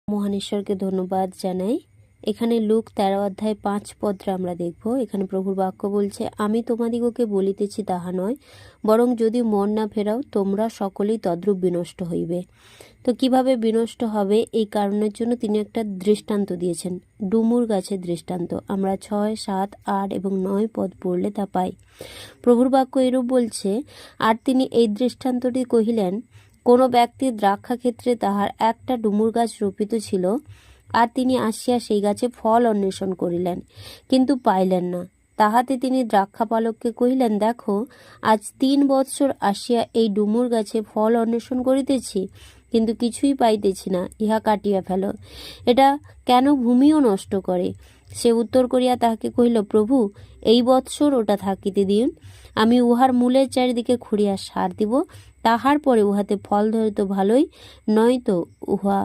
মহান ঈশ্বরকে ধন্যবাদ জানাই। এখানে লুক 13 অধ্যায় 5 পদটা আমরা দেখব। এখানে প্রভুর বাক্য বলছে, আমি তোমাদিগকে বলিতেছি তাহা নয়, বরং যদি মন না ফেরাও তোমরা সকলেই তদ্রূপ বিনষ্ট হইবে। তো কিভাবে বিনষ্ট হবে এই কারণের জন্য তিনি একটা দৃষ্টান্ত দিয়েছেন, ডুমুর গাছের দৃষ্টান্ত। আমরা 6, 7, 8 এবং 9 পদ পড়লে তা পাই। প্রভুর বাক্য এরূপ বলছে, আর তিনি এই দৃষ্টান্তটি কহিলেন, কোনো ব্যক্তির দ্রাক্ষা ক্ষেত্রে তাহার একটা ডুমুর গাছ রোপিত ছিল, আর তিনি আসিয়া সেই গাছে ফল অন্বেষণ করিলেন, কিন্তু পাইলেন না। তাহাতে তিনি দ্রাক্ষাপালককে কহিলেন, দেখো, আজ 3 বৎসর আসিয়া এই ডুমুর গাছে ফল অন্বেষণ করিতেছি, কিন্তু কিছুই পাইতেছি না, ইহা কাটিয়া ফেল, এটা কেন ভূমিও নষ্ট করে? সে উত্তর করিয়া তাহাকে কহিল, প্রভু, এই বৎসর ওটা থাকিতে দিন, আমি উহার মূলের চারিদিকে খুঁড়িয়া সার দিব, তাহার পরে উহাতে ফল ধরে তো ভালোই, নয়তো উহা